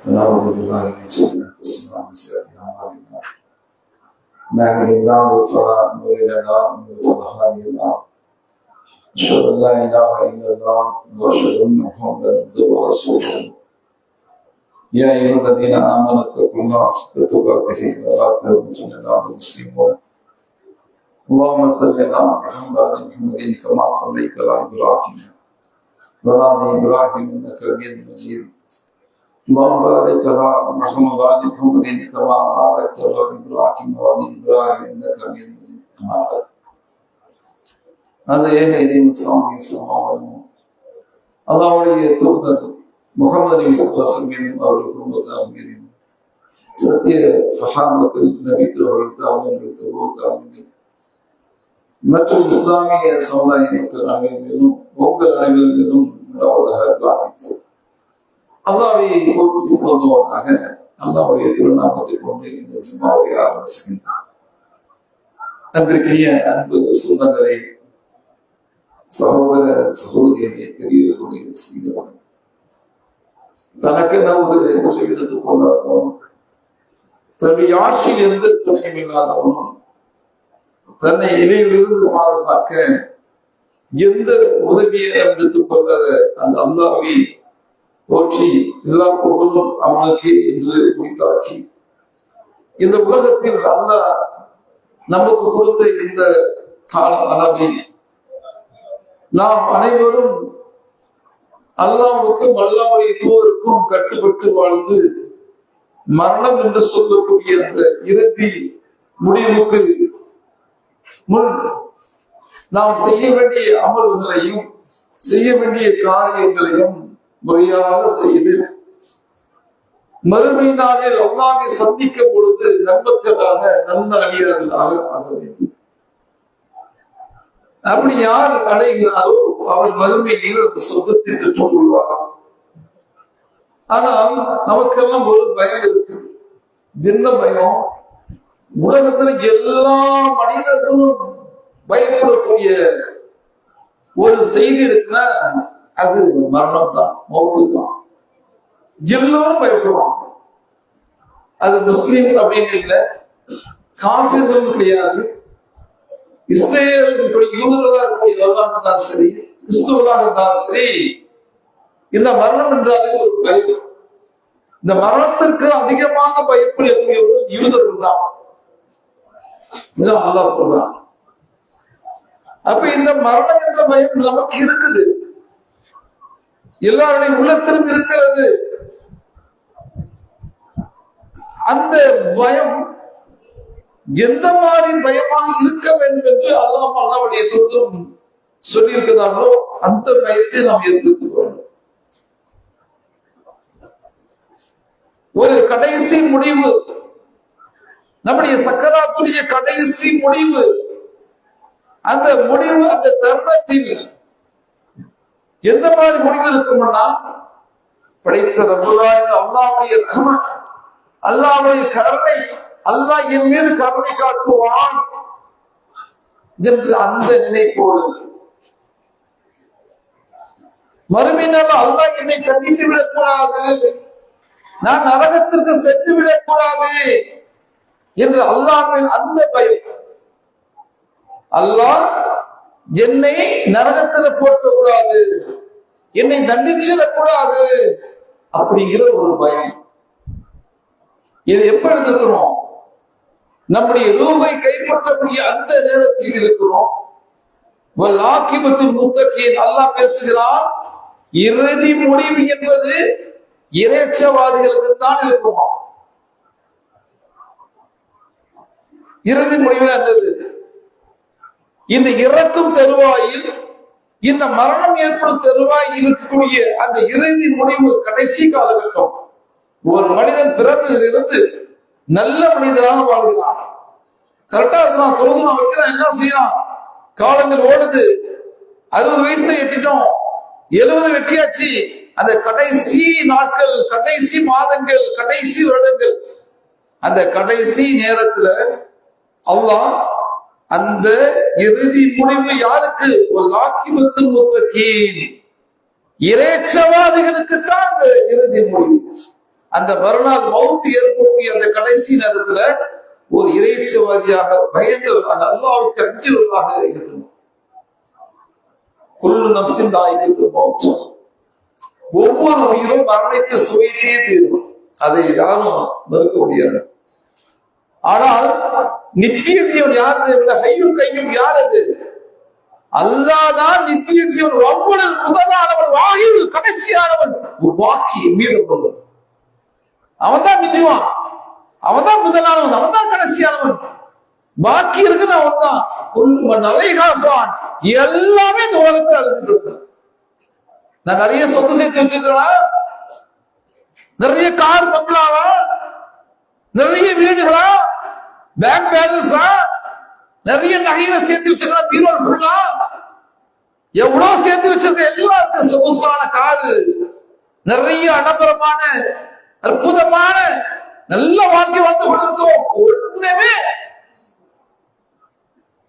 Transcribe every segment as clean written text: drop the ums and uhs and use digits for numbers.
ونعوذ بالله من شرور انفسنا ومن سيئات اعمالنا من يهده الله فلا مضل له ومن يضلل فلا هادي له اشهد ان لا اله الا الله واشهد ان محمدا عبده ورسوله يا ايها الذين امنوا اتقوا الله حق تقاته ولا تموتن الا وانتم مسلمون اللهم صل على محمد كما صليت على ابراهيم وعلى ال ابراهيم انك حميد مجيد اللهم بارك على محمد كما باركت على ابراهيم وعلى ال ابراهيم انك حميد مجيد اما بعد هذا يهدي مسامي سماوات அல்லாஹ்வுடைய தூதர் முஹம்மது நபி ஸல்லல்லாஹு அலைஹி வஸல்லம் அவர்கள் குடும்பத்தார்கள் சத்திய சஹாபாக்கள் நபித்தோர்கள் தாவர்கள் மற்றும் இஸ்லாமிய சமுதாய மக்கள் அனைவரும் உங்கள் அனைவரும் பிரார்த்தித்து அல்லாஹ்வை போற்றி புகழ்வதாக அல்லாஹ்வுடைய திருநாமத்தை கொண்டு இந்த ஜும்மாவை ஆரம்பிக்கின்றோம். அன்பிற்குரிய அன்பு சொந்தங்களே, சகோதர சகோதரிகளே, பெரியவர்களுடைய சீக்கிரம் தனக்கு ஒரு நிலை எடுத்துக் கொள்ளாதவனும் தன்னுடைய ஆட்சியில் எந்த துணையும் இல்லாதவனும் தன்னை இலையிலிருந்து பாதுகாக்க எந்த உதவியை எடுத்துக் கொள்ளாத அந்த அல்லாஹ்வை போற்றி எல்லா புகழும் அவனுக்கு என்று உரித்தாக்கி இந்த உலகத்தில் அல்லாஹ் நமக்கு கொடுத்த இந்த கால அளவை நாம் அனைவரும் அல்லாஹ்வுக்கும் அல்லாஹ்வுடைய தூதருக்கும் கட்டுப்பட்டு வாழ்ந்து மரணம் என்று சொல்லக்கூடிய அந்த இறுதி முடிவுக்கு முன் நாம் செய்ய வேண்டிய அமல்களையும் செய்ய வேண்டிய காரியங்களையும் முறையாக செய்து மறுமை நாளில் அல்லாஹ்வை சந்திக்கும் பொழுது நண்பர்களாக நல்ல அடியார்களாக ஆக வேண்டும். அப்படி யார் அடைகிறாரோ அவர் மறுமையில் சொர்க்கத்தை பெற்றுக் கொள்வார். ஆனால் நமக்கெல்லாம் ஒரு பயம் இருக்கு. என்ன பயம்? உலகத்துல எல்லா மனிதர்களும் பயப்படக்கூடிய ஒரு செய்தி இருக்குன்னா அது மரணம் தான், மௌத்து தான். எல்லோரும் பயப்படுவாங்க. அது முஸ்லீம் அப்படின்னு இல்லை, காஃபிர்களும் கிடையாது, இஸ்ரேலுடைய யூதர்களாக இருக்கக்கூடியவர்களாக இருந்தாலும் சரி, கிறிஸ்துவர்களாக இருந்தாலும் சரி, இந்த மரணம் என்றாலே ஒரு பயம். இந்த மரணத்திற்கு அதிகமாக பயப்படக்கூடியவர்கள் யூதர்கள் தான். அல்லாஹ் சொல்றான். அப்ப இந்த மரணம் என்ற பயம் நமக்கு இருக்குது, எல்லாருடைய உள்ளத்திலும் இருக்கிறது. அந்த பயம் எந்த மாதிரி பயமாக இருக்க வேண்டும் என்று அல்லாஹ்வுடைய தூதரும் சொல்லியிருக்கிறார்களோ அந்த பயத்தை நாம் ஏற்படுத்திக் கொள்ளணும். ஒரு கடைசி முடிவு, நம்முடைய சக்கராத்துடைய கடைசி முடிவு, அந்த முடிவு அந்த தருணத்தில் எந்த மாதிரி முடிவு இருக்கும்னா, படைத்த அல்லாஹ்வுடைய ரஹ்மத், அல்லாஹ்வுடைய கருணை, அல்லாஹ் என் மீது கருணை காட்டுவான் என்று அந்த நினைப்போடு மறுமையினால் அல்லாஹ் என்னை தண்டித்து விடக்கூடாது, நான் நரகத்திற்கு சென்று விடக்கூடாது என்று அல்லாஹ்வின் அந்த பயம், அல்லாஹ் என்னை நரகத்தில் போற்றக்கூடாது, என்னை தண்டிச்சிடக்கூடாது அப்படிங்கிற ஒரு பயம். இது எப்படி இருக்கிறோம்? நம்முடைய ரூஹை கைப்பற்றக்கூடிய அந்த நேரத்தில் இருக்கிறோம். அல்லாஹ் பேசுகிறான், இறுதி முடிவு என்பது இறைச்சவாதிகளுக்கு தான் இருக்குமா? இறுதி முடிவு என்னது? இந்த இறக்கும் தருவாயில், இந்த மரணம் ஏற்படும் தருவாயில் இருக்கக்கூடிய அந்த இறுதி முடிவு, கடைசி காலகட்டம். ஒரு மனிதன் பிறந்ததிலிருந்து நல்ல மனிதனாக வாழ்கிறான், கரெக்டா இருக்கலாம், தொழுகிறான், வைக்கிறான், என்ன செய்யறான், காலங்கள் ஓடுது, 60 வயசை எட்டிட்டோம், 70 வெற்றியாச்சு. அந்த கடைசி நாட்கள், கடைசி மாதங்கள், கடைசி வருடங்கள், அந்த கடைசி நேரத்துல அல்லாஹ் அந்த இறுதி முடிவு யாருக்கு? இறைச்சவாதிகளுக்கு தான் அந்த இறுதி முடிவு. அந்த மறுநாள் மவுத்து ஏற்படக்கூடிய அந்த கடைசி நேரத்துல ஒரு இறைச்சவாதியாக பயந்து அந்த அல்லாஹ்வுக்கு அஞ்சுவதாக இருக்கணும். குல்லு நஃப்ஸின் தாயிகத்துல் மௌத், ஒவ்வொரு உயிரும் மரணித்து சுவைத்தே தீரும், அதை யாரும் மறுக்க முடியாது. ஆனால் நித்திய ஜீவன் யாரு? ஹய்யுல் கய்யூம் யார்? அது அல்லாஹ் தான் நித்திய ஜீவன், ஒவ்வொரு முதலானவன், வாஹில் கடைசியானவன், பாக்கி மீதமுள்ளவன். அவன் தான் மிஞ்சுவான், அவன் தான் முதலானவன், அவன் தான் கடைசியானவன், பாக்கி இருக்குன்னு அவன் தான். அலைஹாஃபான், எல்லாமே இந்த உலகத்தில் அழிஞ்சிட்டு இருக்கு. நான் நிறைய சொத்து சேர்த்து வச்சிருக்கேன், நிறைய கார் பங்களாவா, நிறைய வீடுகளா, பேங்க் பேலன்ஸா, நிறைய நகைகளை சேர்த்து வச்சிருக்கேன், பீரோல் ஃபுல்லா எவ்வளவு சேர்த்து வச்சிருக்க, எல்லாருக்கும் சொகுசான காரு, நிறைய ஆடம்பரமான அற்புதமான நல்ல வாழ்க்கை வாழ்ந்து கொண்டிருந்தோம். ஒண்ணுமே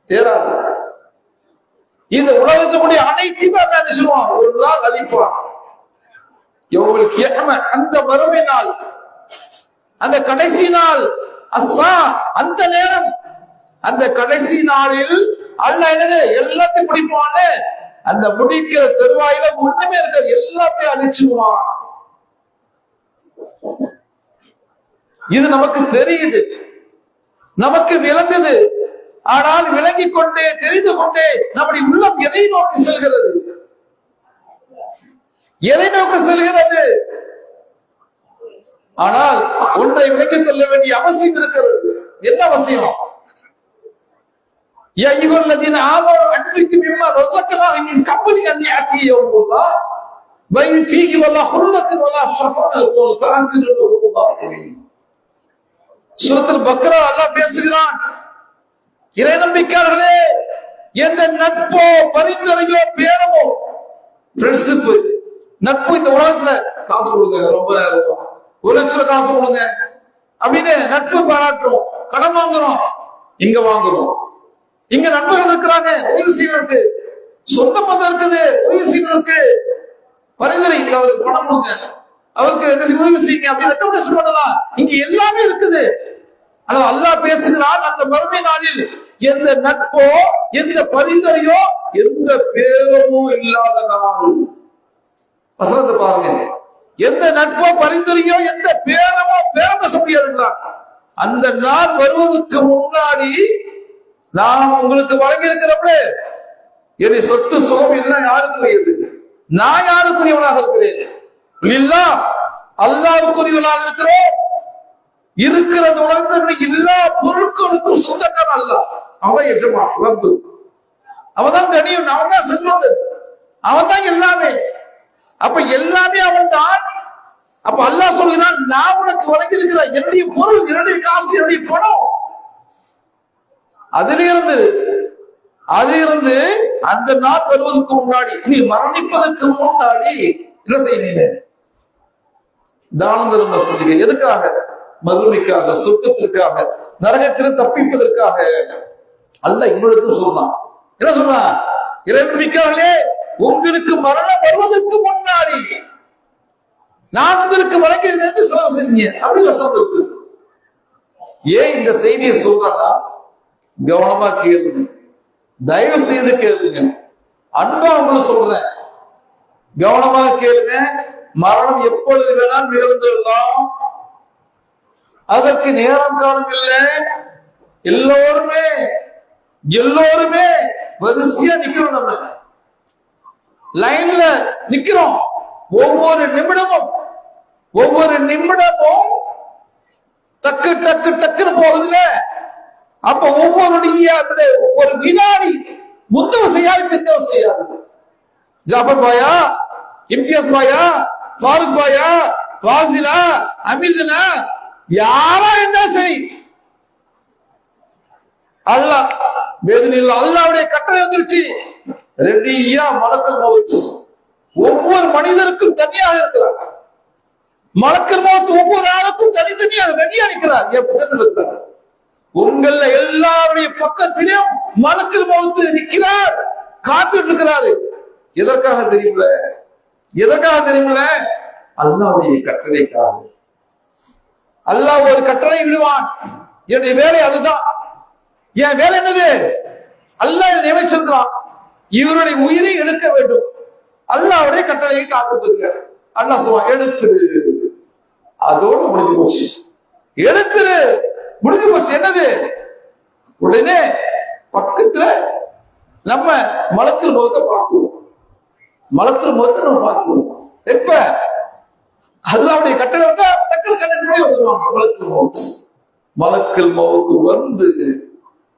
தேராது. இந்த உலகத்துடைய அனைத்துமே அல்ல சொல்லுவான், ஒரு நாள் அழிப்பான். அந்த மறுமை நாள், அந்த கடைசி நாள், அந்த நேரம், அந்த கடைசி நாளில் அல்லாஹ் என்னது எல்லாத்தையும் முடிப்பான். அந்த முடிக்கிற தருவாயில ஒண்ணுமே இருக்காது, எல்லாத்தையும் அழிச்சுடுவான். இது நமக்கு தெரியுது, நமக்கு விளங்குது. ஆனால் விளங்கிக் கொண்டே தெரிந்து கொண்டே நம்முடைய உள்ளம் எதை நோக்கி செல்கிறது? எதை நோக்கி செல்கிறது? ஆனால் ஒன்றை விளங்கிக் கொள்ள வேண்டிய அவசியம் இருக்கிறது. என்ன அவசியம்? யா அய்யுஹல்லதீன ஆமனூ அன்ஃபிகு மிம்மா ரஸக்னாகும் மின் கப்லி அன் யாத்தி யௌமுல்லாஹ் பைன் ஃபீஹி வலா ஹுல்லத்துன் வலா ஷஃபாஅத்துன் கஅன்ஃபிரு. சூரத்துல் பக்ரா அல்லாஹ் பேசுகிறான், இறை நம்பிக்கையாளர்களே, எந்த நட்போ பரிந்துரையோ பேரமோ, ஃப்ரெண்ட்ஷிப், நட்பு, இந்த உலகத்துல காசு கொடுங்க, ரொம்ப நேரம் 1 லட்சம் காசு கொடுங்க அப்படின்னு நட்பு பாராட்டுறோம், கடன் வாங்குறோம், இங்க வாங்குறோம். இங்க நண்பர்கள் இருக்கிறாங்க உதவி செய்வதற்கு, சொந்த பந்தம் இருக்குது உதவி செய்வதற்கு, பரிந்துரை, அவருக்கு பணம் கொடுங்க, அவருக்கு உதவி செய்யுங்க அப்படின்னு ரெக்கமெண்டேஷன் பண்ணலாம். இங்க எல்லாமே இருக்குது. ஆனா அல்லாஹ் பேசுகிறான், அந்த மறுமை நாளில் எந்த நட்போ எந்த பரிந்துரையோ எந்த பேரமோ இல்லாத நாள். வசனத்தை பாருங்க, எந்த நட்போ பரிந்துரையோ எந்த பேரமோ பேரம் பேச முடியாதுங்களா? அந்த நாள் வருவதற்கு முன்னாடி நாம் உங்களுக்கு வழங்கி இருக்கிறப்ப என்னை சொத்து சுகம் எல்லாம் யாருக்குரியது? நான் யாருக்குரியவனாக இருக்கிறேன்? இல்லா அல்லாஹ்வுக்குரியவனாக இருக்கிறோம். இருக்கிற உலகத்தில் எல்லா பொருட்களுக்கும் சொந்தக்காரன் அல்லாஹ். அவன் எஜமான், ரப்பு. அவன்தான் கனியன், அவன் தான் செல்வந்தன், அவன் தான் எல்லாமே. அப்ப எல்லாமே அவன் தான். அப்ப அல்லாஹ் சொல்கிறான், நான் உனக்கு வழங்கி இருக்கிறேன் என்னுடைய பொருள், என்னுடைய காசு, என்னுடைய பணம். அதிலிருந்து அந்த நாள் வருவதற்கு முன்னாடி, நீ மரணிப்பதற்கு முன்னாடி என்ன செய்வீங்க? தானம் தர்ம செய்யுங்க. எதுக்காக? மறுமைக்காக, சொர்க்கத்திற்காக, நரகத்தில் தப்பிப்பதற்காக. அல்லாஹ் இன்னொரு சொல்றான், என்ன சொல்றான்? இறைவனுக்காகவே உங்களுக்கு மரணம் வருவதற்கு முன்னாடி நான் உங்களுக்கு வழங்கியது செலவு செய்யுங்க அப்படி வசனம் இருக்கு. ஏன் இந்த செய்தியை சொல்றேன்னா, கவனமா கேளுங்க, தயவு செய்து கேளுங்க, அன்பா உங்களுக்கு சொல்றேன், கவனமா கேளுங்க. மரணம் எப்பொழுது வேணாலும் நிகழ்ந்துடலாம், அதற்கு நேரம் காலம் இல்லை. எல்லோருமே வரிசையா நிக்கிறோம், நம்ம லைன்ல நிக்கிறோம். ஒவ்வொரு நிமிடமும் டக்கு டக்கு டக்குன்னு போகுதுல. அப்ப ஒவ்வொருடைய அந்த ஒரு வினாடி முந்தவ செய்யாது, பிந்தவ செய்யாது. ஜாஃபர் பாயா, இம்தியாஸ் பாயா, ஃபாரூக் பாயா, ஃபாசிலா, அமீதுனா, யாரா இருந்தாலும் சரி, அல்லாஹ் வேதனையில் அல்லாஹ்வுடைய கட்டளை வந்துருச்சு, ரெடியா மலக்குல் மௌத். ஒவ்வொரு மனிதருக்கும் தனியாக இருக்கிறார் மலக்குல் மௌத், ஒவ்வொரு ஆளுக்கும் தனித்தனியாக ரெடியா இருக்கிறார். என் பக்கத்தில் இருக்கிறார். உங்கள எல்லாருடைய பக்கத்திலும் மலக்குல் மௌத் நிற்கிறார், காத்துட்டு இருக்கிறாரு. எதற்காக தெரியுமில்ல? அல்லாஹ்வுடைய கட்டளைக்காக. அல்லாஹ் ஒரு கட்டளை விடுவான், என்னுடைய வேலை அதுதான். என் வேலை என்னது? அல்லாஹ் நியமிச்சிருந்தான், இவருடைய உயிரை எடுக்க வேண்டும். அல்லாஹ்வுடைய கட்டளையை காத்துட்டு அல்லாஹ் சொல்லுவான், எடுத்துரு. அதோடு முடிஞ்சு போச்சு. எடுத்துரு, முடிஞ்சு போச்சு. என்னது? உடனே பக்கத்துல நம்ம மலக்குள் முகத்தை பார்த்துவோம். மலக்குள் முகத்தை நம்ம பார்த்துவோம். எப்ப அல்லாஹ்வுடைய கட்டளை வந்தா டக்குனு கண்ணுக்கு வந்துருவாங்க. மலக்குள் மௌத் வந்து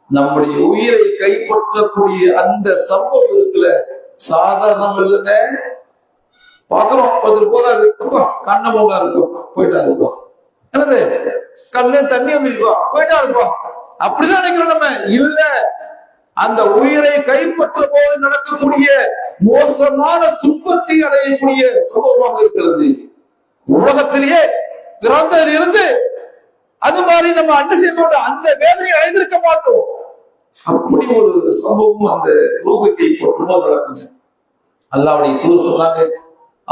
நம்முடைய உயிரை கைப்பற்றக்கூடிய அந்த சம்பவம் இருக்குல்ல, சாதாரணம் இல்லைங்க. பாக்குறோம், ஒருத்தர் போறாரு, கண்ணு மூலா இருக்கும், போயிட்டா இருக்கும். என்னது? கண்ணு தண்ணி வந்து போயிட்டா இருக்கும். அப்படிதான் நினைக்கிறோம் நம்ம. இல்ல, அந்த உயிரை கைப்பற்ற போது நடக்கக்கூடிய மோசமான துன்பத்தை அடையக்கூடிய சம்பவமாக இருக்கிறது. உலகத்திலேயே பிறந்ததில் இருந்து அது மாதிரி நம்ம அண்டு செய்தோட அந்த வேதனை அடைந்திருக்க மாட்டோம். அப்படி ஒரு சம்பவம் அந்த ரூஹை கைப்பற்றும் போது நடக்குது. அல்லாஹ்வுடைய தூதர் சொன்னாங்க,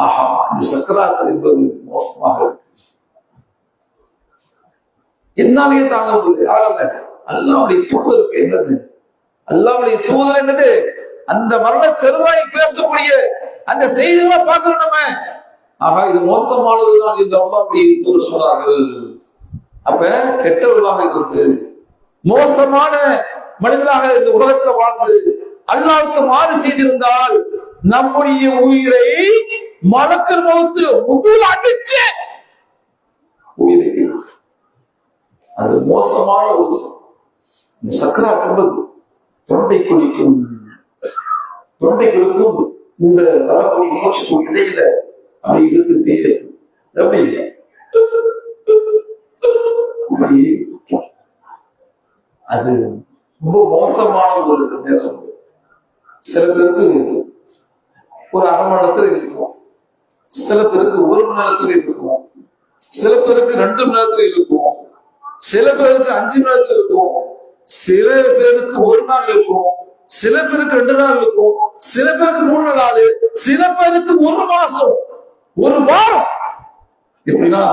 ஆஹா, இந்த சக்கராத்து என்பது மோசமாக இருக்கு, என்னாலேயே தாங்க முடியல. யாரால? அல்லாஹ்வுடைய தூதருக்கு என்னது? அல்லாஹ்வுடைய தூதர் என்னது? அந்த மரண தெருவாய் பேசக்கூடிய அந்த செய்திகளை பார்க்கிறோம் நம்ம. ஆஹா, இது மோசமானதுதான் என்று அல்லாஹ்வுடைய தூதர் சொன்னார்கள். அப்ப கெட்டவர்களாக இருந்து மோசமான மனிதனாக இந்த உலகத்துல வாழ்ந்து அல்லாஹ்வுக்கு மாறு செய்திருந்தால் நம்முடைய உயிரை மலக்குள் மௌத் முதுகுல அடிச்சு உயிரை, அது மோசமான ஒரு இந்த சக்கராத் என்பது தொண்டை குழிக்கும் இந்த வரக்கூடிய மூச்சுக்கும் இடையில அப்படி இழுத்துட்டே இருக்கும். அது ரொம்ப மோசமான ஒரு நேரம். சில பேருக்கு ஒரு அரை மணி நேரத்துல இருக்கும், சில பேருக்கு ஒரு மணி நேரத்துல இருக்கும், சில பேருக்கு 2 மணி நேரத்துல இருக்கும், சில பேருக்கு 5 மணி நேரத்துல இருக்கும், சில பேருக்கு 1 நாள் இருக்கும், சில பேருக்கு 2 நாள் இருக்கும், சில பேருக்கு 3 நாள், சில பேருக்கு 1 மாசம், 1 வாரம், எப்படின்னா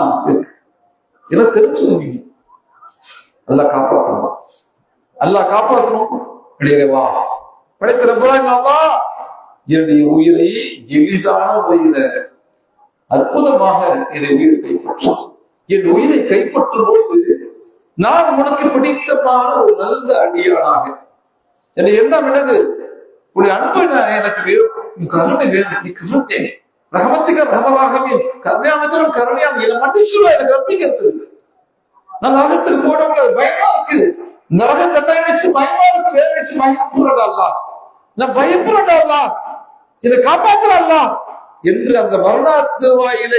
இதை தெரிஞ்சுக்கணும். அல்லாஹ் காப்பாற்றணும், அல்லாஹ் காப்பாற்றணும். வா படைத்த ரப்பராகிய அல்லாஹ் என்னுடைய உயிரை எளிதான முறையில அற்புதமாக என்னுடைய உயிரை கைப்பற்றும். என் உயிரை கைப்பற்றும் போது நான் உனக்கு பிடித்தமான ஒரு நல்ல அடியானாக என்னை எண்ணம் என்னது? உடைய அன்பு எனக்கு வேணும், கருணை வேணும். நீ கருணை ரகமத்துக்கு ரகமராகவே கருணையானத்திலும் கருணையான் என்னை மன்னிச்சுவா, எனக்கு நம்பிக்கிறது. நான் நரகத்துக்கு போட முடியாது, பயமா இருக்கு. நரக தண்டனை நினைச்சு பயமா இருக்கு, வேற நினைச்சு பயப்படுறா, நான் பயப்படுறா, இதை காப்பாத்துறா என்று அந்த மரண தெருவாயில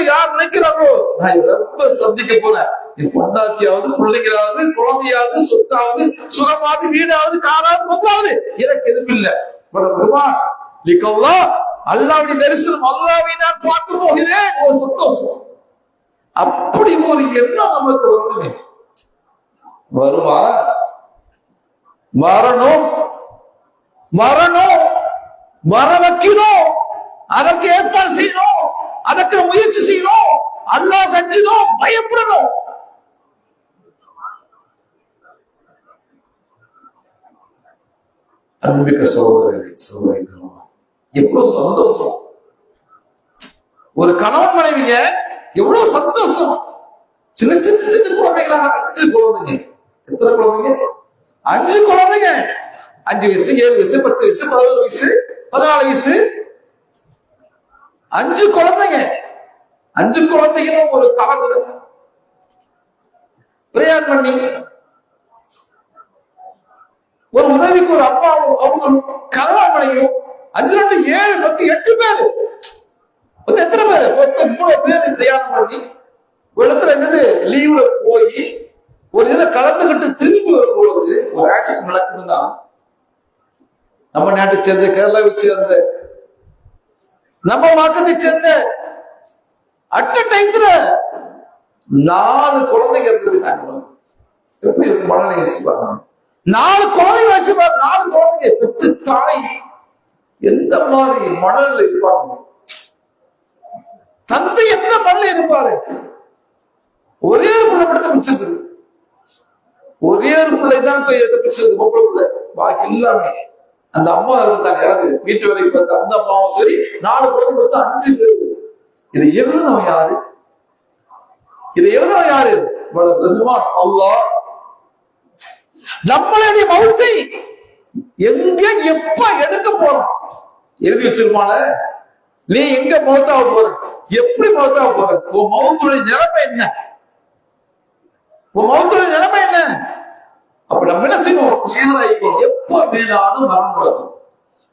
யாரு நினைக்கிறாரோ, நான் ரொம்ப சந்திக்க போறேன். என் பொண்டாட்டியாவது, பிள்ளைங்களாவது, குழந்தையாவது, சொத்தாவது, சுகமாவது, வீடாவது, காராவது, பொங்கலாவது எனக்கு எதுவும் இல்லை. அல்லாஹ்வுடைய தரிசனம், அல்லாஹ்வை நான் பார்க்க போகிறேன், ஒரு சந்தோஷம். அப்படி ஒரு எண்ணம் நமக்கு வரணுமே. வருமா? வரணும், வர வைக்கணும், அதற்கு ஏற்பாடு செய்யணும், அதற்கு முயற்சி செய்யணும், அல்லாஹ் கஞ்சிடும், பயப்படணும். அன்பிக்க சகோதரர்களே, எவ்வளவு சந்தோஷம் ஒரு கணவன் மனைவிங்க, எவ்வளவு சந்தோஷம். சின்ன சின்ன சின்ன குழந்தைகளாக 5 குழந்தைங்க. எத்தனை குழந்தைங்க? 5 குழந்தைங்க. 5 வயசு, 7 வயசு, 10 வயசு, 11 வயசு, 14 வயசு, 5 குழந்தைங்க. 5 குழந்தைகளும் ஒரு கார்ல பிரயாணம் பண்ணி ஒரு உதவிக்கு ஒரு அப்பாவும் அவங்களும் கணவன் மனைவியும் 5, 2, 7, 10, 8 பேரு. எத்தனை பேர்? 3 பேர் பிரயாணம் பண்ணி ஒரு இடத்துல என்னது லீவ்ல போய் ஒரு இதுல கலந்துகிட்டு திரும்பி வரும்பொழுது ஒரு ஆக்சிடென்ட் நடக்குதுன்னா, நம்ம நாட்டை சேர்ந்த, கேரளாவை சேர்ந்த, நம்ம மாற்றத்தை சேர்ந்த, அட்ட டைத்துல 4 குழந்தைங்க இருந்துருக்காங்க. எப்படி இருக்கு மனநிலை யோசிப்பாங்க? 4 குழந்தைங்க வச்சுப்பாங்க. 4 குழந்தைங்க பெற்று தாய் எந்த மாதிரி மனநிலை இருப்பாங்க? தந்தை எந்த மனநிலை பிள்ளை இருப்பாரு, ஒரே ஒரு பிள்ளை மட்டும் தப்பிச்சது, ஒரே ஒரு பிள்ளை தான் தப்பிச்சது, பொம்பளை பிள்ளை. பாக்கி எல்லாமே அந்த அம்மா இருந்தாங்க. யாரு வீட்டு வேலைக்கு பார்த்த அந்த அம்மாவும் சரி, 4 குழந்தை பார்த்தா 5 பேர். இதை எழுதுனவன் யாரு? இதை எழுதுனவன் யாரு? அல்லாஹ். நம்மளுடைய மௌத்தை எங்க எப்ப எடுக்க போறோம் எழுதி வச்சிருப்பான. நீ எங்க மௌத்தாக போற, எப்படி மௌத்தாக போற, உன் மௌத்துடைய நிலைமை என்ன, உன் மௌத்துடைய நிலைமை என்ன? அப்ப நம்ம என்ன செய்வோம்? தயாராகிக்கணும். எப்ப வேணாலும் மரணம்.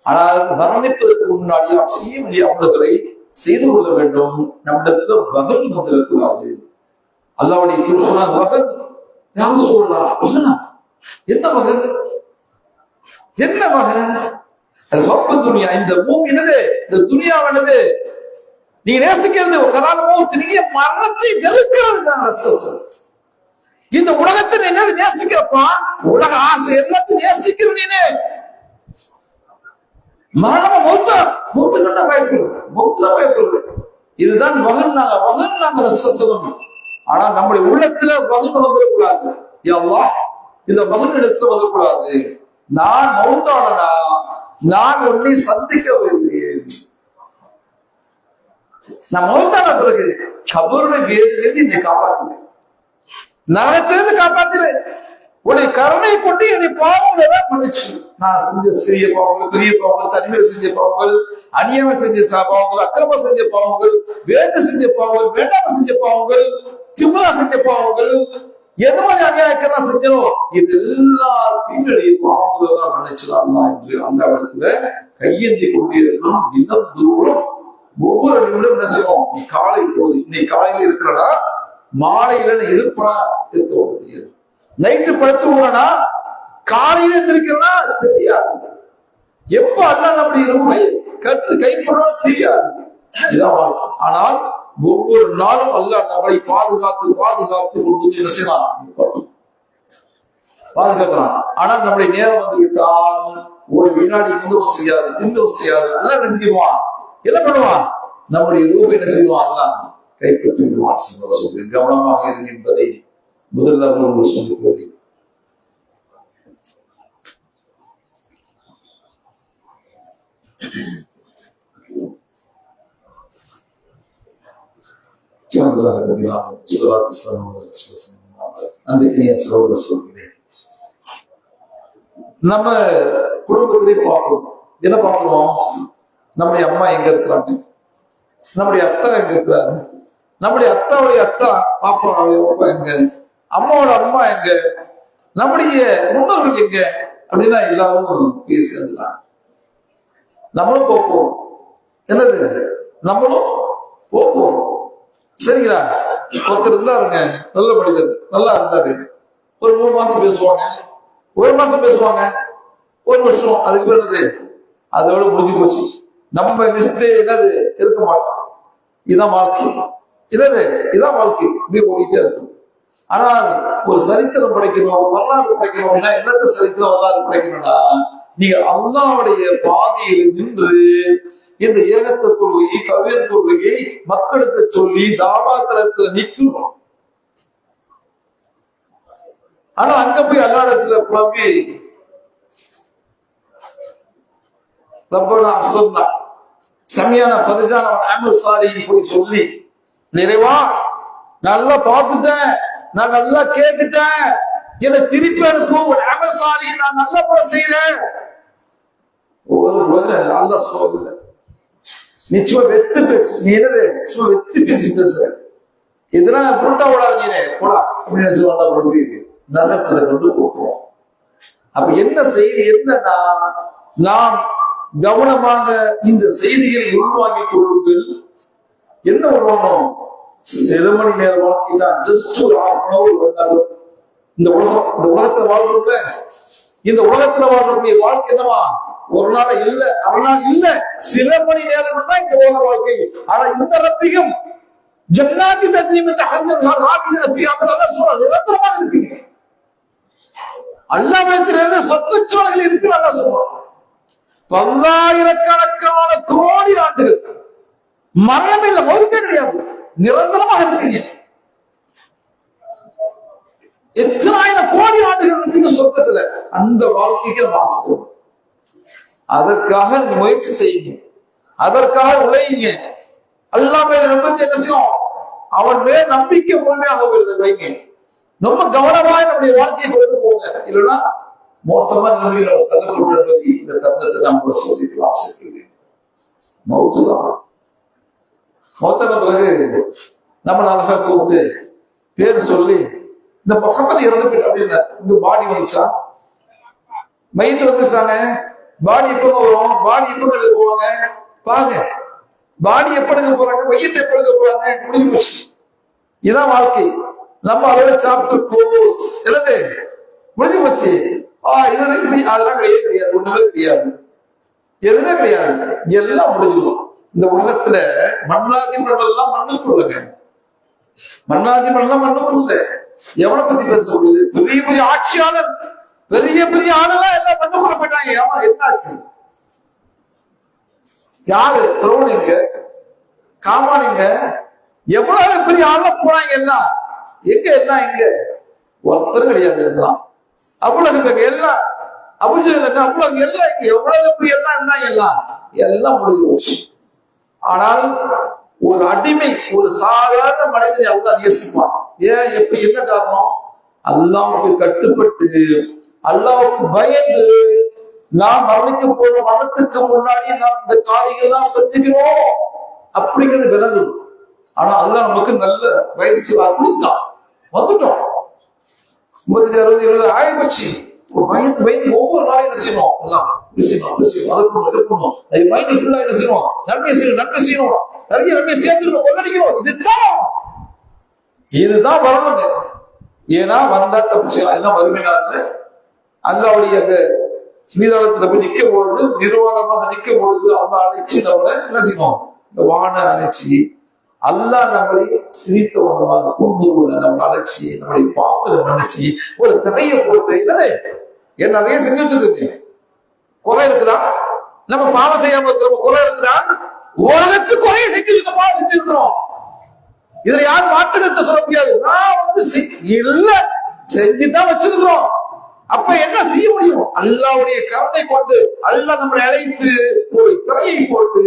ஆனால் மரணிப்பதற்கு முன்னாடி நாம் செய்ய வேண்டிய அமல்களை செய்து கொள்ள வேண்டும். நம்மிடத்துல வகன் வந்திருக்கூடாது. அல்லாஹ்வுடைய சொன்னாங்க, வகன் யாரும் சொல்லலாம். வகனா என்ன வகன்? என்ன வகன்? அது ஹப்பு துனியா. இந்த பூமி என்னது? இந்த துனியாவானது நீ நேசிக்கிறது நீங்க மரணத்தை வெறுக்கிறது தான். இந்த உலகத்தை என்ன நேசிக்கிறப்பா, உலக ஆசை எல்லாத்தையும் நேசிக்கிற நீனே மரணமா மூத்து கட்ட பயப்படுறது. இதுதான் வகன். நாங்க சொல்லணும். ஆனா நம்முடைய உள்ளத்துல வகன் வந்துடக்கூடாது. அல்லாஹ் இந்த வகன் இடத்துல வந்துடக்கூடாது. நான் மௌத்தானா நான் உன்னை சந்திக்க வருகிறேன். நான் மௌத்தான பிறகு கபருடைய வேதிலிருந்து என்னை காப்பாற்றுறேன், நரகத்திலிருந்து காப்பாத்துறேன். உன்னை கருணை கொண்டு என்னை பாவங்களை தான் மன்னிச்சு. நான் செஞ்ச சிறிய பாவங்கள், பெரிய பாவங்கள், தனிமையில செஞ்ச பாவங்கள், அநியாயம் செஞ்ச பாவங்கள், அக்கிரமம் செஞ்ச பாவங்கள், வேண்டு செஞ்ச பாவங்கள், வேண்டாம செஞ்ச பாவங்கள், திமுறா செஞ்ச பாவங்கள், எது மாதிரி அநியாயக்கெல்லாம் செஞ்சோம், இது எல்லாத்தையும் பாவங்களை தான் மன்னிச்சிடலாம் என்று அந்த இடத்துல கையேந்தி கொண்டிருக்கணும். தினம் தூரம் ஒவ்வொரு நிமிடம் என்ன செய்வோம்? நீ காலை போகுது, இன்னைக்கு காலையில இருக்கிறடா, மாலையில இருப்பனா இருக்க தெரியாது, நைட்டு படுத்துவோம்னா காலையில இருந்திருக்கிறனா தெரியாது, எப்ப அல்லாஹ் நம்முடைய இருமை கற்று கைப்பற்றணும் தெரியாது. இதான். ஆனால் ஒவ்வொரு நாளும் அல்லாஹ் நம்மளை பாதுகாத்து கொண்டு என்ன செய்யலாம்? பாதுகாக்கிறான். ஆனால் நம்முடைய நேரம் வந்து விட்டால் ஒரு வினாடி இன்னும் செய்யாது. அல்லாஹ் என்ன செஞ்சிருவான்? என்ன பண்ணுவான்? நம்முடைய ரூபை என்ன செய்வான்? அல்லாஹ் கைப்பற்றி விடுவான். கவனமாக இருங்க என்பதை முதல்ல அவர்கள் சொல்லிக் சொல்கிறேன். நம்ம குடும்பத்திலே பார்க்கணும். என்ன பார்க்கணும்? நம்முடைய அம்மா எங்க இருக்கிறாங்க, நம்முடைய அத்தா எங்க இருக்கிறாங்க, நம்முடைய அத்தாவுடைய அத்தா பாப்பாவுடைய அப்பா எங்க, அம்மாவோட அம்மா எங்க, நம்முடைய முன்னோர்கள் எங்க அப்படின்னா எல்லாரும் பேசி இருந்தாங்க. நம்மளும் போப்போம். என்னது? நம்மளும் போப்போம். சரிங்களா? ஒருத்தர் இருந்தாருங்க, நல்ல மனிதர், நல்லா இருந்தாரு. ஒரு 3 மாசம் பேசுவாங்க, 1 மாசம் பேசுவாங்க, 1 வருஷம், அதுக்கு பேர் என்னது? அதோட முடிஞ்சு போச்சு. நம்ம லிஸ்ட் என்னது இருக்க மாட்டோம். இதான் வாழ்க்கை. இதான் வாழ்க்கை. இப்படியே ஓடிட்டே இருக்கும். ஆனால் ஒரு சரித்திரம் படைக்கணும், வரலாறு படைக்கணும் அப்படின்னா என்னத்த சரித்திரம் வரலாறு படைக்கணும்னா, நீங்க அல்லாஹ்வுடைய பாதையில் நின்று இந்த ஏகத்த கொள்கையை, தவ்ஹீத் கொள்கையை மக்களுக்கு சொல்லி தாவா களத்துல நிற்கணும். ஆனா அங்க போய் அல்லாஹ்விடத்துல புலம்பி ரப்பனா அப்சர்னா சமியான ஃபர்ஜான அமல் சாலிஹின் போய் சொல்லி, நிறைவா நல்லா பார்த்துட்டேன், நான் நல்லா கேட்டுட்டேன், என்னை திருப்பி அனுப்பும் அமல் சாலிஹின் நான் நல்லா போல செய்யறேன். ஒரு அல்லாஹ் சொல்லல. நிச்சயமா வெத்து பேசு. நீ என்னது சும்மா வெத்து பேசுற, இதெல்லாம் புரட்டா விடாது, நீனே போடா அப்படின்னு சொல்லுவாங்க. நரகத்துல கொண்டு போறோம். அப்ப என்ன செய்தி என்னன்னா, நாம் கவனமாக இந்த செய்திகளை உள்வாங்கிக் கொள்ளுங்கள். என்ன உருவாகணும்? சில மணி நேர வாழ்க்கை தான். ஜஸ்ட் ஒரு 1/2 hour. இந்த உலகத்துல வாழ்றோம்ல, இந்த உலகத்துல வாழக்கூடிய வாழ்க்கை என்னவா? ஒரு நாள் இல்ல, அரை நாள் இல்ல, சில மணி நேரம் தான் இந்த உலக வாழ்க்கை. ஆனா இந்த ரப்பிகம் ஜன்னாதி தஜ்ரி நிரந்தரமாக இருப்பீங்க. அல்லாஹ்விடத்திலிருந்து சொத்துச்சோலைகள் இருக்கு. நல்லா சொல்றோம். 10,000 கோடி ஆண்டுகள் மரணம் இல்லை, மௌத்தே கிடையாது. நிரந்தரமாக இருப்பீங்க. எத்தனை ஆயிரம் கோடி ஆண்டுகள் இருப்பீங்க சொர்க்கத்துல. அந்த வாழ்க்கைக்கு நம்ம ஆசைப்படும். அதற்காக முயற்சி செய்யுங்க, அதற்காக உழையுங்க. அல்லாஹ் மேல நம்பிக்கை என்ன செய்யும்? அவன் மேல் நம்பிக்கை முழுமையாக வைங்க. ரொம்ப கவனமாக நம்முடைய வாழ்க்கையை கொண்டு போங்க. இல்லைன்னா மோசமான நிலைமையில தள்ளப்படும் என்பதை இந்த தருணத்தை நாம் கூட சொல்லிட்டு ஆசைப்படுகிறேன். மௌத்துதான். மௌத்தன பிறகு நம்ம அழகா கூப்பிட்டு பேர் சொல்லி இந்த முகமது இறந்து போயிட்டு அப்படின்னா இந்த பாடி வந்துச்சா, மைந்து வந்துச்சாங்க, பாடி எப்ப வரும், பாடி எப்ப எடுக்க போவாங்க பாருங்க, பாடி எப்ப எடுக்க போறாங்க, மையத்தை எப்ப எடுக்க போறாங்க, முடிஞ்சு போச்சு. இதான் வாழ்க்கை. நம்ம அதோட சாப்பிட்டு க்ளோஸ் என்னது முடிஞ்சு போச்சு. அதெல்லாம் கிடையாது, கிடையாது, ஒண்ணுமே கிடையாது, எதுவுமே கிடையாது, எல்லாம் முடிஞ்சிடும். இந்த உலகத்துல மண்ணாதி மண்ணெல்லாம் மண்ணுக்குள்ளங்க, மண்ணாதி மண்ணெல்லாம் மண்ணுக்குள்ள. எவனை பத்தி பேசப்படுது? பெரிய பெரிய ஆட்சியாளர், பெரிய பெரிய ஆளெல்லாம் எல்லாம் மண்ணுக்குள்ள போயிட்டாங்க. ஏமா என்னாச்சு? யாரு திரோணிங்க, காமானிங்க, எவ்வளவு பெரிய ஆள போனாங்க எல்லாம். எங்க எல்லாம் இங்க ஒருத்தரும் கிடையாது. எல்லாம் அவ்வளவு எல்லாம் அபுஜலுங்க, அவ்வளவு எல்லாம் இங்க எவ்வளவு பெரிய எல்லாம் இருந்தாங்க. எல்லாம் எல்லாம் முடிஞ்சு போச்சு. ஆனால் ஒரு அடிமை, ஒரு சாதாரண மனிதனை அல்லாஹ் நேசிப்பான். ஏன், எப்படி, என்ன காரணம்? அல்லாஹ்வுக்கு கட்டுப்பட்டு, அல்லாஹ்வுக்கு பயந்து, நாம் மரணிக்க போற மரணத்துக்கு முன்னாடி நாம் இந்த காரியெல்லாம் செஞ்சுக்கிறோம் அப்படிங்கிறது விளங்கும். ஆனா அல்லாஹ் நமக்கு நல்ல வயசு கொடுத்தான், வந்துட்டோம். 50, 60, 70 ஆகி போச்சு. பயந்து பயந்து ஒவ்வொரு நாளும் என்ன செய்யணும்? நன்மை செய்யணும், நிறைய நன்மை சேர்த்துக்கணும், கொள்ளடிக்கணும். இதுதான் வரணுங்க. ஏன்னா வந்தா தப்பிச்சுக்கலாம். எல்லாம் வறுமையினால அல்லாவுடைய அந்த மீதாளத்துல போய் நிற்கும் பொழுது, நிர்வாணமாக நிற்கும் பொழுது அல்லாஹ் அழைச்சி நம்மளை என்ன செய்யணும்? இந்த வான அழைச்சி அல்லாஹ் நம்மளை சிரித்த உணவாக குடும்பங்களை நம்மளை அழைச்சி நம்மளை பாவங்களை மன்னிச்சு ஒரு திரையை போட்டு என்னது என்ன அதையே செஞ்சு வச்சிருக்கு. குறை இருக்குதா? நம்ம பாவம் செய்யாம இருக்கிற குறை இருக்குதா? உலகத்து குறைய செஞ்சு பாவம் செஞ்சு இருக்கிறோம். இதுல யாரும் மாற்றத்தை சொல்ல முடியாது. நான் இல்ல செஞ்சுதான் வச்சிருக்கிறோம். அப்ப என்ன செய்ய முடியும்? அல்லாஹ்வுடைய கருணை கொண்டு அல்லாஹ் நம்மளை அழைத்து ஒரு திரையை போட்டு,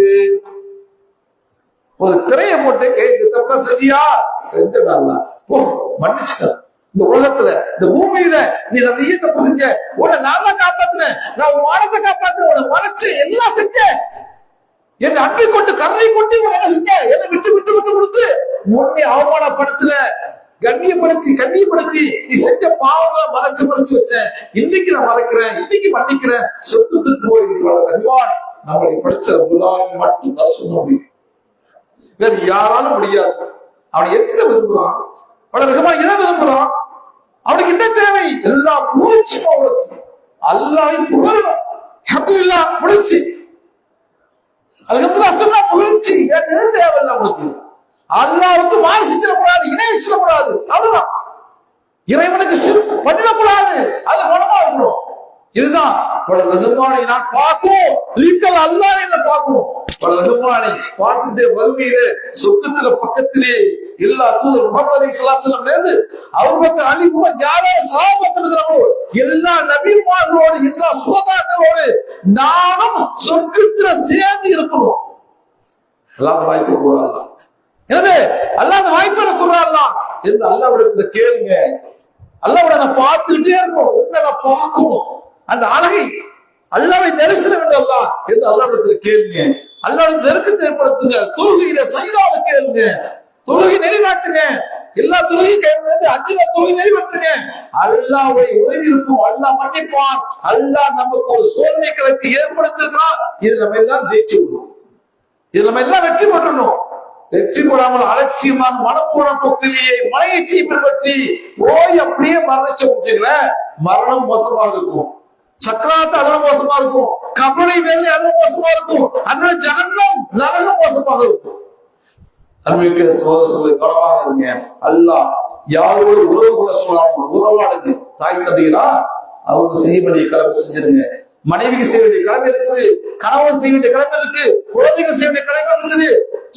ஒரு திரையை போட்டு தப்ப செஞ்சியா செஞ்சா போ மன்னிச்சுட்ட. இந்த உலகத்துல இந்த பூமியில நீ நிறைய தப்பு செஞ்ச, உன்னை நான் தான் காப்பாத்தினேன், நான் உன் மானத்தை காப்பாத்தினேன், உன்னை மறைச்சு எல்லாம் செஞ்ச, என் அன்பை கொண்டு கருணை கொண்டு உன்னை என்ன செஞ்ச, என்னை விட்டு விட்டு விட்டு கொடுத்து உன்னை அவமானப்படுத்தின, கண்ணியப்படுத்தி நீ செஞ்ச பாவங்களை மறைச்சு வச்சேன். இன்னைக்கு நான் மறைக்கிறேன், இன்னைக்கு மன்னிக்கிறேன். சொத்துக்கு போய் ரஹ்மான் நம்மளை படுத்துற புலான் மட்டும்தான் சொல்ல முடியும். வேறு யாராலும் முடியாது. அவனை எத்தனை விரும்புறான்? அவனை ரஹ்மான் எதை விரும்புறான்? அவனுக்கு என்ன தேவை? எல்லா புகழ்ச்சியும் அவனுக்கு அல்லாஹ்வை புகழணும். அல்ஹம்துலில்லாஹ் முடிச்சு, அல்ஹம்துலில்லாஹ் புகழ்ச்சி எது தேவையில்லை அவனுக்கு. அல்லாஹ்வுக்கு மாறு செஞ்சிடக்கூடாது, இணை வச்சிடக்கூடாது, அவ்வளவுதான். இறைவனுக்கு ஷிர்க் பண்ணிடக்கூடாது, அது குணமா இருக்கணும். இதுதான் ரஹ்மானை நான் பார்க்கணும், லீக்கல் அல்லாஹ் என்ன பார்க்கணும். ரஹ்மானை பார்த்துட்டு வறுமையில சொர்க்கத்துல பக்கத்திலே எல்லா தூதர் முஹம்மது ஸல்லல்லாஹு அலைஹி வஸல்லம் இருந்து அபூபக்கர், அலி, உமர், ஜாலா, சஹாபாக்கள் இருக்கிறாங்களோ எல்லா நபிமார்களோடு எல்லா சுஹதாக்களோடு நானும் சொர்க்கத்துல சேர்ந்து இருக்கணும். அல்லாஹ் வாய்ப்பு கூடாது. என்னது அல்லாஹ் அந்த வாய்ப்பை கூறாலாம் என்று அல்லாஹ்விடத்துல கேளுங்க. அல்லாஹ்விட நான் பார்த்துக்கிட்டே இருக்கணும், உன்னை நான் பார்க்கணும். அந்த அழகை அல்லாஹ்வை தரிசனம் என்று அல்லாஹ் என்று அல்லாஹ்விடத்துல கேளுங்க. அல்லாஹ்வுடைய நெருக்கத்தை ஏற்படுத்துங்க. தொழுகையில சைதாவை கேளுங்க, தொழுகை நிலைநாட்டுங்க. எல்லா தொழுகையும் கேட்கிறது, 5 தொழுகை நிலைநாட்டுங்க. அல்லாஹ்வை உதவி இருக்கும், அல்லாஹ் மன்னிப்பான். அல்லாஹ் நமக்கு ஒரு சோதனை களத்தை ஏற்படுத்திருக்கிறான். இது நம்ம எல்லாம் ஜெயிச்சு விடணும், இது நம்ம எல்லாம் வெற்றி பெற்றணும். வெற்றி பெறாமல் அலட்சியமாக மனப்போன போக்கிலேயே மலையச்சி பின்பற்றி போய் அப்படியே மரணிச்ச முடிச்சுக்கல, மரணம் மோசமாக இருக்கும். சக்கராத்து அதோட மோசமா இருக்கும், கபலை வேதனை அதோட மோசமா இருக்கும், அதோட ஜஹன்னம் நரகம் மோசமாக இருக்கும். அன்பிற்கு சகோதர கவனமாக இருங்க. அல்லாஹ் யாரோடு உறவு கொள்ள சொல்லாமல் உறவாடுங்க. தாய் தந்தைகளா அவருக்கு செய்ய வேண்டிய கடமை செஞ்சிருங்க. மனைவிக்கு செய்ய வேண்டிய கடமை இருக்குது, கணவன் செய்ய வேண்டிய கடமை இருக்கு, குழந்தைகள் செய்ய வேண்டிய கடமை இருக்குது.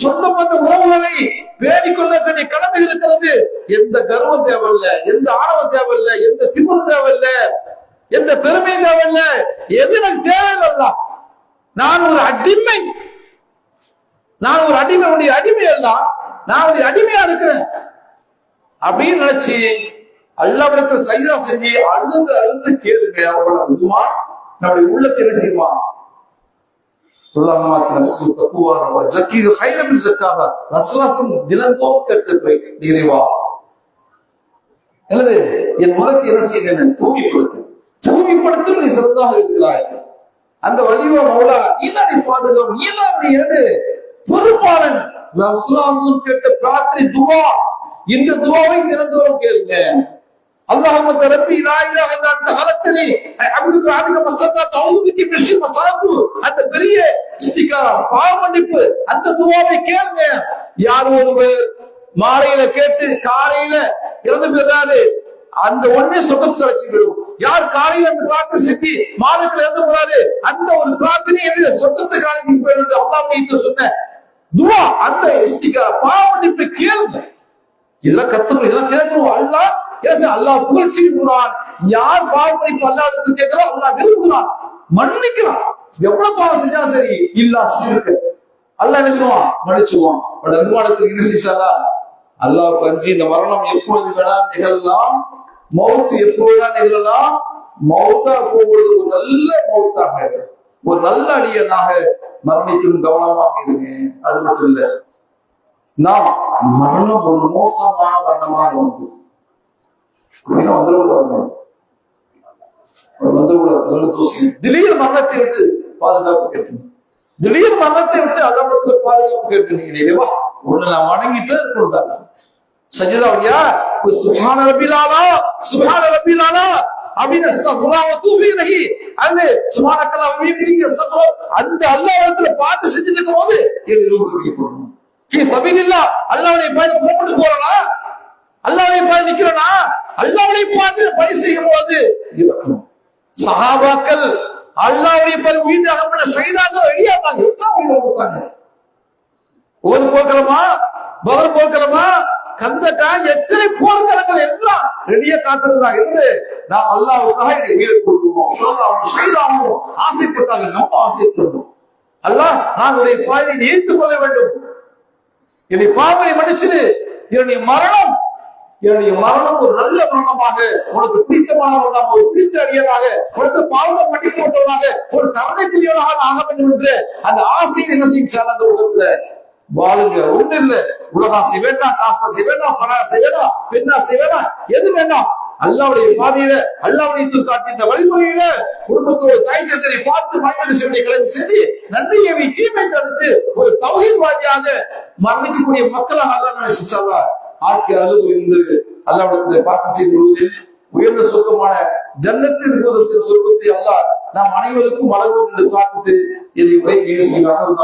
சொந்த பந்த உறவுகளை பேடிக்கொள்ள வேண்டிய கடமை இருக்கிறது. எந்த கர்வம் தேவையில்லை, எந்த ஆணவம் தேவையில்லை, எந்த திமிர் தேவையில்லை, எந்த பெருமை தேவையில்லை. எது எனக்கு தேவையில்லை. நான் ஒரு அடிமை, நான் ஒரு அடிமை, உடைய அடிமை அல்ல, நான் உடைய அடிமையா இருக்கிறேன் அப்படின்னு நினைச்சு அல்லாஹ்விடத்தில் சஜ்தா செஞ்சு அழுது அழுது கேளுங்க. அவ்வளவு அதுமா நம்முடைய உள்ளத்தை என்ன செய்யுமா? தினந்தோறும் கேட்டு இறைவா எனது என் உள்ளத்தை என்ன செய்ய தூய்மைப்படுத்து, தூய்மைப்படுத்தும் நீ சிறந்தாக இருக்கிறாய். அந்த வலிவா மௌலா நீதான் நீ பாதுகாப்பு, நீதான் நீ எனது பொறுப்பாளன். கேட்ட பிரார்த்தனை துவா, இந்த துவாவை தினந்தோறும் கேளுங்க. اللهم ربي لا اله الا انت خلقتني عبدك عبدك مستطعت اعوذ بك من شر ما صنعت. அந்த பெரிய இஸ்திகார் பாவ மன்னிப்பு அந்த துஆவை கேளுங்க. யார் ஒருவர் மாலையில கேட்டு காலையில இறந்து போறாரு, அந்த ஒண்ணே சொர்க்கத்துக்கு அழைச்சி விடும். யார் காலையில அந்த பிரார்த்தனை செஞ்சு மாலைக்குள்ள இறந்து போறாரு, அந்த ஒரு பிரார்த்தனை சொர்க்கத்துக்கு அழைச்சி போயிடும். அல்லாஹ் சொன்ன துஆ அந்த இஸ்திகார் பாவ மன்னிப்பு கேளுங்க. இதெல்லாம் கத்துக்கணும், இதெல்லாம் கேட்கணும். அல்லாஹ் அல்லாஹ் புகழ்ச்சி விரும்புகிறான். யார் பாவம் மன்னிப்பு அல்லாஹ் எடுத்து கேட்கிறோம் அல்லாஹ் விரும்புகிறான், மன்னிக்கிறான். எவ்வளவு பாவம் செஞ்சாலும் சரி இல்லா ஷிர்க் அல்லாஹ் என்ன செய்வான்? மன்னிச்சுவான். நிர்மாணத்துக்கு இன்ஷா அல்லாஹ் பஞ்சி இந்த மரணம் எப்பொழுது வேணா நிகழலாம், மௌத் எப்பொழுதா நிகழலாம். மௌத்தா போவது ஒரு நல்ல மௌத்தாக, ஒரு நல்ல அடியனாக மரணிக்கும். கவனமாக இருங்க. அது மட்டும் இல்ல, நாம் மரணம் ஒரு மோசமான மரணமாக வந்து திடீர் மரணத்தை விட்டு பாதுகாப்பு கேட்கணும். திடீர் மரணத்தை விட்டு அல்லாஹ்விடத்துல பாதுகாப்பு கேட்கணும். ஒண்ணு நான் வணங்கிட்டு இருக்கணும். சஜிதாவியா சுப்ஹான ரப்பில் ஆலா, சுப்ஹான ரப்பில் ஆலா அப்படின்னு அஸ்தக்ஃபிருல்லாஹ் வ தூபு இலைஹி, அது சுப்ஹானல்லாஹ் வ பிஹம்திஹி அஸ்தக்ஃபிரு, அந்த அல்லாஹ்விடத்துல பாட்டு செஞ்சுட்டு இருக்கும்போது எழுதி போடணும். ஃபீ சபீலில்லாஹ் அல்லாஹ்வுடைய பாதையில போட்டு போறனா, அல்லாஹ்வுடைய பாதையில நிக்கிறனா, அல்லாஹ்வுடைய பாதையில பணி செய்யும் போது இருக்கணும். சஹாபாக்கள் அல்லாஹ்வுடைய பாதையில உயிராக பண்ண ஷஹீதாக ரெடியாட்டாங்க. எல்லாம் உயிரை கொடுத்தாங்க. ஒரு போர்க்களமா, பத்ர் போர்க்களமா, கந்தக்கா, எத்தனை போர்க்களங்கள் எல்லாம் ரெடியா காத்திருந்தாங்க. இருந்து நான் அல்லாஹ்வுக்காக உயிரை கொடுக்கணும், ஷஹீதாகவும் ஆசைப்பட்டாங்க. நம்ம ஆசைப்படணும். அல்லாஹ் நான் உடைய பாதையை நீர்த்துக் கொள்ள வேண்டும், என்னுடைய பாவனை மன்னிச்சிடு, என்னுடைய மரணம் ஒரு நல்ல மரணமாக, உனக்கு பிடித்தமான மரணமாக, ஒரு பிடித்த அடியனாக, உனக்கு பாவங்கள் மன்னிப்பு போட்டவனாக, ஒரு கருணைக்குரியவனாக ஆக வேண்டும் என்று அந்த ஆசையை என்ன செய்யணும்? அந்த உலகத்துல வாழுங்க. ஒண்ணு இல்ல, உலகாசை வேண்டாம், காசாசை வேண்டாம், பணாசை வேண்டாம், பெண்ணாசை வேண்டாம், எது வேண்டாம். அல்லாஹ்வுடைய பாதையில, அல்லாஹ்வுடைய காட்டிய இந்த வழிமுறையில குடும்பத்தோடு தாய் தந்தையை பார்த்து மனைவி செய்ய கிளம்பி செஞ்சு நன்மையை தீமை தடுத்து ஒரு தௌஹீத்வாதியாக மரணிக்கக்கூடிய மக்களாக அல்லாஹ் ஆக்கி அருள் என்று அல்லாஹ்விடத்தில் பார்த்து செய்து கொள்வதில் உயர்ந்த சுருக்கமான ஜன்னத்தில் சுருக்கத்தை அல்லாஹ் நாம் அனைவருக்கும் வழங்குவோம் என்று பார்த்துட்டு என்னை உரை செய்கிறார்கள்.